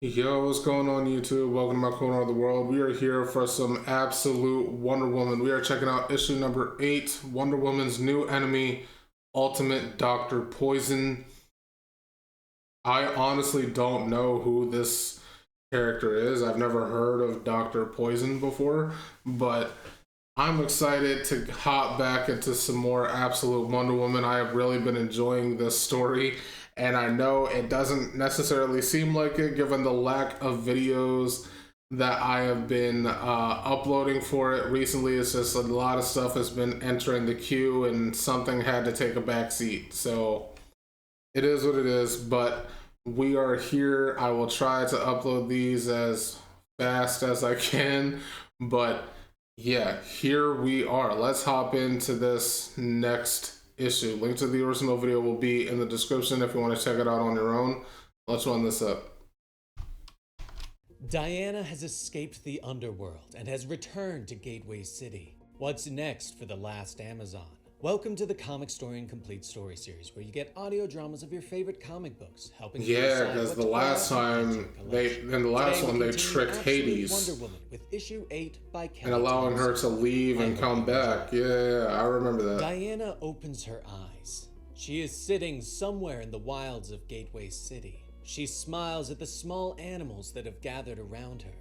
Yo, what's going on YouTube? Welcome to my corner of the world. We are here for some absolute Wonder Woman. We are checking out issue number 8, Wonder Woman's new enemy, Ultimate Dr. Poison. I honestly don't know who this character is. I've never heard of Dr. Poison before, but I'm excited to hop back into some more absolute Wonder Woman. I have really been enjoying this story, and I know it doesn't necessarily seem like it given the lack of videos that I have been uploading for it recently. It's just a lot of stuff has been entering the queue, and something had to take a back seat. So it is what it is, but we are here. I will try to upload these as fast as I can, but yeah, here we are. Let's hop into this next issue. Link to the original video will be in the description if you want to check it out on your own. Let's run this up. Diana has escaped the underworld and has returned to Gateway City. What's next for the last Amazon? Welcome to the Comic Story and Complete Story series, where you get audio dramas of your favorite comic books, helping you Yeah, because the last time they tricked Hades Wonder Woman with issue 8 by Kelly and allowing her to leave and come back. Yeah, I remember that. Diana opens her eyes. She is sitting somewhere in the wilds of Gateway City. She smiles at the small animals that have gathered around her.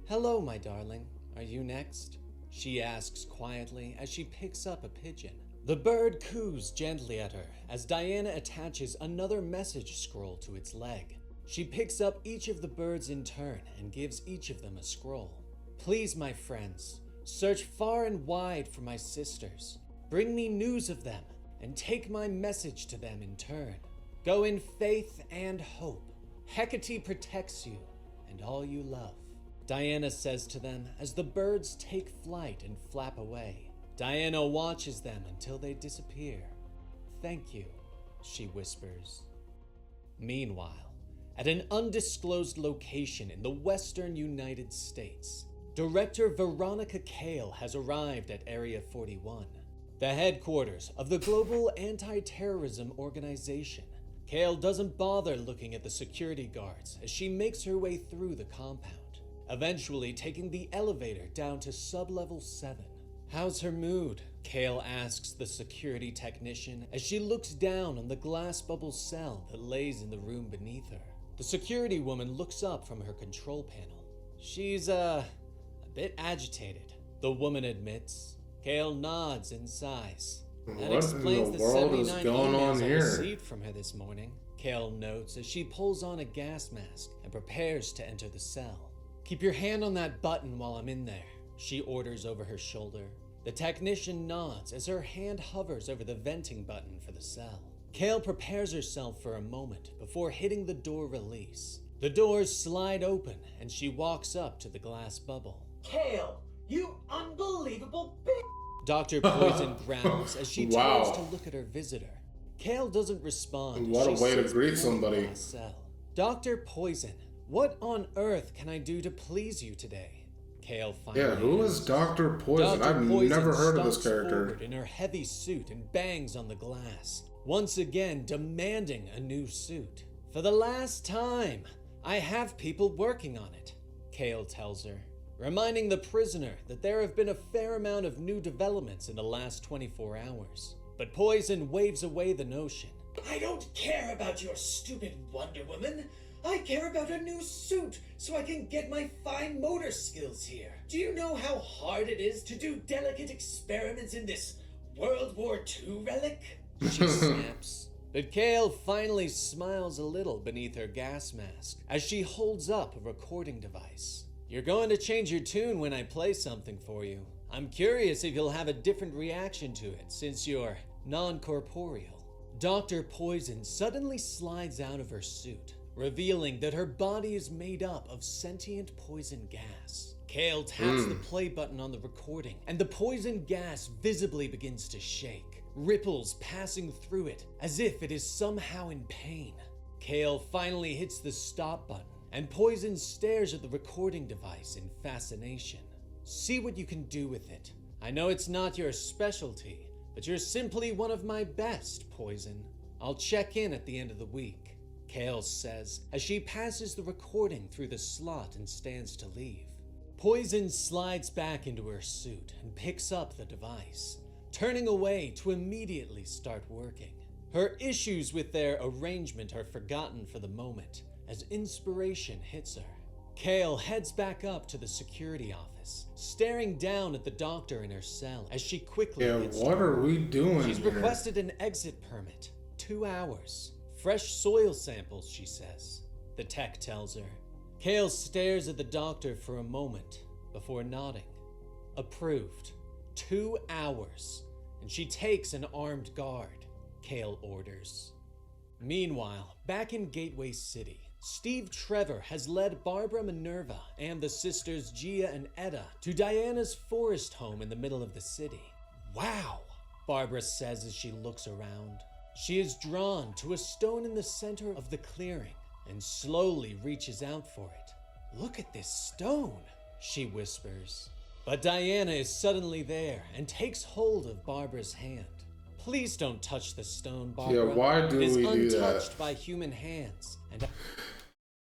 "Hello, my darling. Are you next?" she asks quietly as she picks up a pigeon. The bird coos gently at her as Diana attaches another message scroll to its leg. She picks up each of the birds in turn and gives each of them a scroll. "Please, my friends, search far and wide for my sisters. Bring me news of them and take my message to them in turn. Go in faith and hope. Hecate protects you and all you love," Diana says to them as the birds take flight and flap away. Diana watches them until they disappear. "Thank you," she whispers. Meanwhile, at an undisclosed location in the western United States, Director Veronica Cale has arrived at Area 41, the headquarters of the Global Anti-Terrorism Organization. Cale doesn't bother looking at the security guards as she makes her way through the compound, eventually taking the elevator down to sub-level 7. "How's her mood?" Cale asks the security technician as she looks down on the glass bubble cell that lays in the room beneath her. The security woman looks up from her control panel. "She's, a bit agitated," the woman admits. Cale nods and sighs. "That explains the 79 emails I received from her this morning," Cale notes as she pulls on a gas mask and prepares to enter the cell. "Keep your hand on that button while I'm in there," she orders over her shoulder. The technician nods as her hand hovers over the venting button for the cell. Cale prepares herself for a moment before hitting the door release. The doors slide open and she walks up to the glass bubble. "Cale, you unbelievable bitch!" Dr. Poison growls as she turns to look at her visitor. Cale doesn't respond. What a way to greet somebody. "Dr. Poison, what on earth can I do to please you today?" Cale finally Yeah, who is Dr. Poison? I've never heard of this character. In her heavy suit and bangs on the glass, once again demanding a new suit. "For the last time, I have people working on it," Cale tells her, reminding the prisoner that there have been a fair amount of new developments in the last 24 hours. But Poison waves away the notion. "I don't care about your stupid Wonder Woman. I care about a new suit so I can get my fine motor skills here. Do you know how hard it is to do delicate experiments in this World War II relic?" She snaps. But Cale finally smiles a little beneath her gas mask as she holds up a recording device. "You're going to change your tune when I play something for you. I'm curious if you'll have a different reaction to it since you're non-corporeal." Dr. Poison suddenly slides out of her suit, revealing that her body is made up of sentient poison gas. Cale taps the play button on the recording, and the poison gas visibly begins to shake, ripples passing through it as if it is somehow in pain. Cale finally hits the stop button, and Poison stares at the recording device in fascination. "See what you can do with it. I know it's not your specialty, but you're simply one of my best, Poison. I'll check in at the end of the week." Kale says as she passes the recording through the slot and stands to leave. Poison slides back into her suit and picks up the device, turning away to immediately start working. Her issues with their arrangement are forgotten for the moment as inspiration hits her. Kale heads back up to the security office, staring down at the doctor in her cell as she quickly gets what are we doing She's here? requested an exit permit. 2 hours. Fresh soil samples, she says. The tech tells her. Kale stares at the doctor for a moment before nodding. Approved. 2 hours. And she takes an armed guard, Kale orders. Meanwhile, back in Gateway City, Steve Trevor has led Barbara Minerva and the sisters Gia and Etta to Diana's forest home in the middle of the city. Wow, Barbara says as she looks around. She is drawn to a stone in the center of the clearing and slowly reaches out for it. Look at this stone, she whispers. But Diana is suddenly there and takes hold of Barbara's hand. Please don't touch the stone, Barbara. Yeah, why do It is we do that? untouched by human hands. And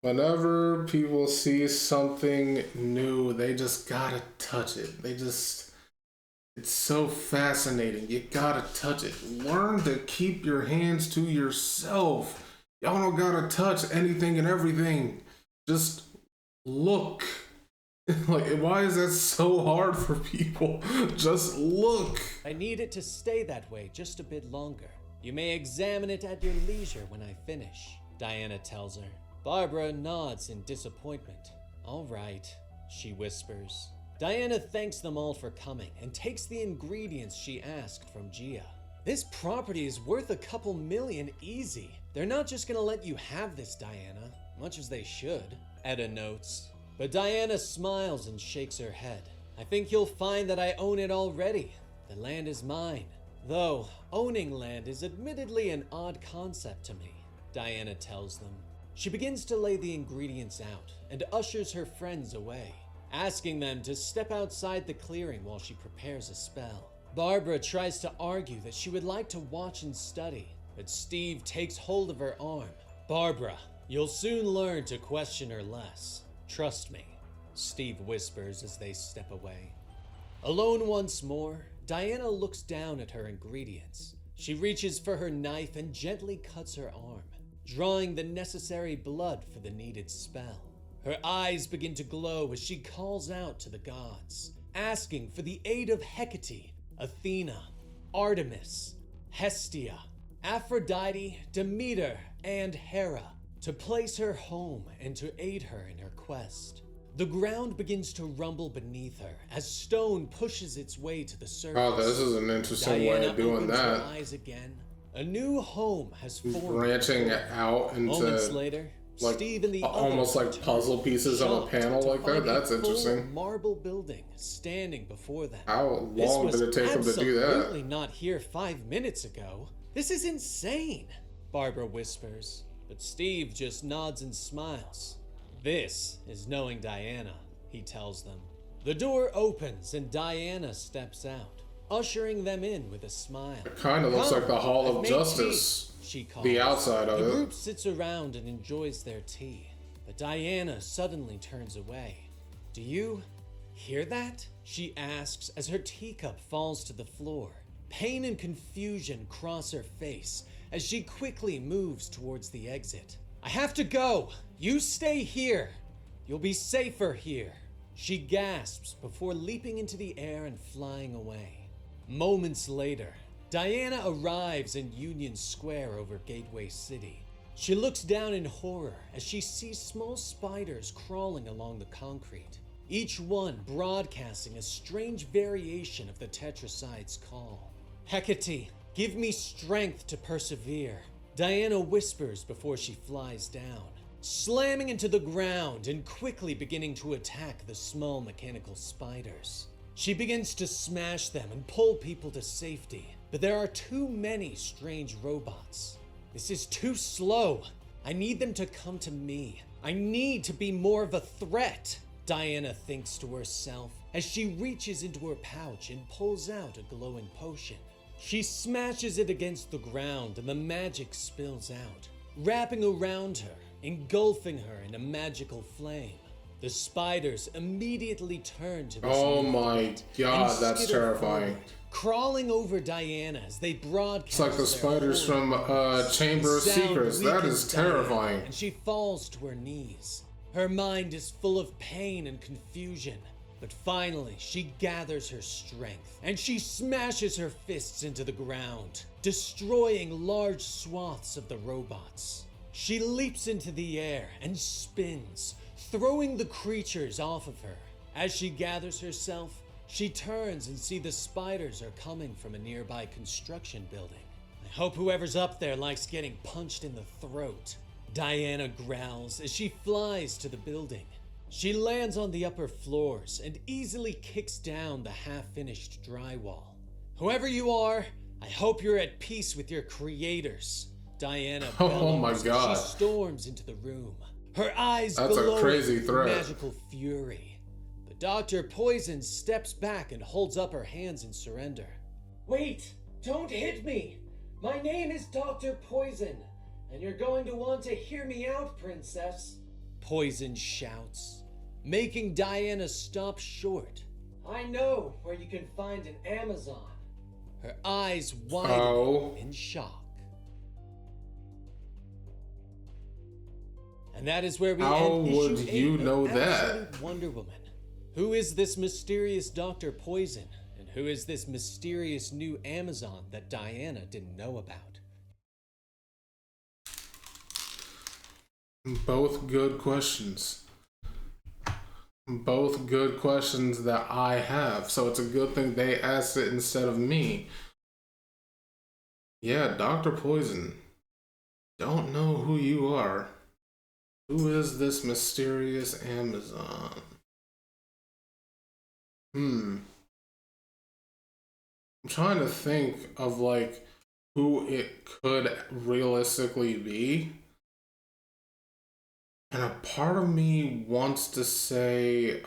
Whenever people see something new, they just gotta touch it. It's so fascinating. You gotta touch it. Learn to keep your hands to yourself. Y'all don't gotta touch anything and everything. Just look. Like, why is that so hard for people? Just look. I need it to stay that way just a bit longer. You may examine it at your leisure when I finish, Diana tells her. Barbara nods in disappointment. All right, she whispers. Diana thanks them all for coming and takes the ingredients she asked from Gia. This property is worth a couple million easy. They're not just gonna let you have this, Diana, much as they should, Etta notes. But Diana smiles and shakes her head. I think you'll find that I own it already. The land is mine. Though, owning land is admittedly an odd concept to me, Diana tells them. She begins to lay the ingredients out and ushers her friends away, asking them to step outside the clearing while she prepares a spell. Barbara tries to argue that she would like to watch and study, but Steve takes hold of her arm. Barbara, you'll soon learn to question her less. Trust me, Steve whispers as they step away. Alone once more, Diana looks down at her ingredients. She reaches for her knife and gently cuts her arm, drawing the necessary blood for the needed spell. Her eyes begin to glow as she calls out to the gods, asking for the aid of Hecate, Athena, Artemis, Hestia, Aphrodite, Demeter, and Hera to place her home and to aid her in her quest. The ground begins to rumble beneath her as stone pushes its way to the surface. Oh, this is an interesting way Diana of doing opens her that. eyes again. A new home has formed. Branching out Moments into later, like Steve and the almost others like puzzle pieces on a shocked panel to like that. find a That's full interesting. marble building standing before them. How This long was did it take them to do that? absolutely not here 5 minutes ago. This is insane, Barbara whispers, but Steve just nods and smiles. This is knowing Diana, he tells them. The door opens and Diana steps out, ushering them in with a smile. It kind of looks like the Hall I've of made Justice. tea, she calls. The outside of The it. group sits around and enjoys their tea, but Diana suddenly turns away. Do you hear that? She asks as her teacup falls to the floor. Pain and confusion cross her face as she quickly moves towards the exit. I have to go! You stay here! You'll be safer here! She gasps before leaping into the air and flying away. Moments later, Diana arrives in Union Square over Gateway City. She looks down in horror as she sees small spiders crawling along the concrete, each one broadcasting a strange variation of the Tetraside's call. Hecate, give me strength to persevere, Diana whispers before she flies down, slamming into the ground and quickly beginning to attack the small mechanical spiders. She begins to smash them and pull people to safety, but there are too many strange robots. This is too slow. I need them to come to me. I need to be more of a threat, Diana thinks to herself as she reaches into her pouch and pulls out a glowing potion. She smashes it against the ground and the magic spills out, wrapping around her, engulfing her in a magical flame. The spiders immediately turn to this Oh new my threat god, and that's skitter terrifying. forward, crawling over Diana as they broadcast. It's like the their spiders from horror. Chamber of The sound Secrets. That weakens is Diana, terrifying. and she falls to her knees. Her mind is full of pain and confusion. But finally, she gathers her strength, and she smashes her fists into the ground, destroying large swaths of the robots. She leaps into the air and spins, throwing the creatures off of her. As she gathers herself, she turns and sees the spiders are coming from a nearby construction building. I hope whoever's up there likes getting punched in the throat. Diana growls as she flies to the building. She lands on the upper floors and easily kicks down the half-finished drywall. Whoever you are, I hope you're at peace with your creators. Diana Oh my bellows as god. she storms into the room. Her eyes That's a glowing crazy with threat. magical fury. But Dr. Poison steps back and holds up her hands in surrender. Wait! Don't hit me! My name is Dr. Poison, and you're going to want to hear me out, Princess. Poison shouts, making Diana stop short. I know where you can find an Amazon. Her eyes widen Oh. in shock. And that is where we How end would issue 8 you of know that? Absolute Wonder Woman. Who is this mysterious Dr. Poison? And who is this mysterious new Amazon that Diana didn't know about? Both good questions. Both good questions that I have. So it's a good thing they asked it instead of me. Yeah, Dr. Poison. Don't know who you are. Who is this mysterious Amazon? I'm trying to think of like who it could realistically be. And a part of me wants to say,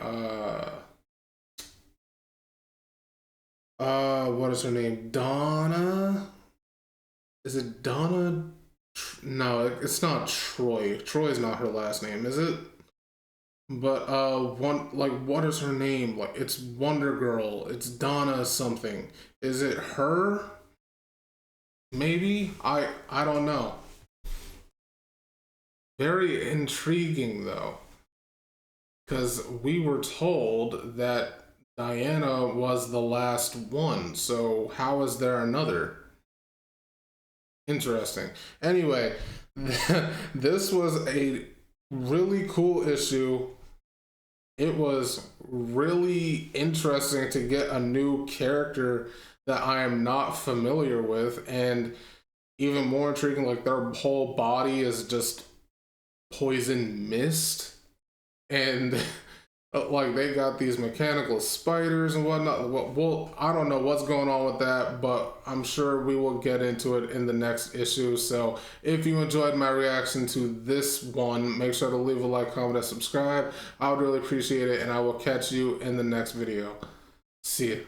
what is her name? Donna? Is it Donna? No, it's not Troy. Troy's not her last name, is it? But, what is her name? Like, it's Wonder Girl. It's Donna something. Is it her? Maybe? I don't know. Very intriguing, though, because we were told that Diana was the last one, so how is there another? Interesting. Anyway, this was a really cool issue. It was really interesting to get a new character that I am not familiar with, and even more intriguing, like their whole body is just poison mist, and like they got these mechanical spiders and whatnot. Well, I don't know what's going on with that, but I'm sure we will get into it in the next issue. So if you enjoyed my reaction to this one, make sure to leave a like, comment, and subscribe. I would really appreciate it, and I will catch you in the next video. See ya.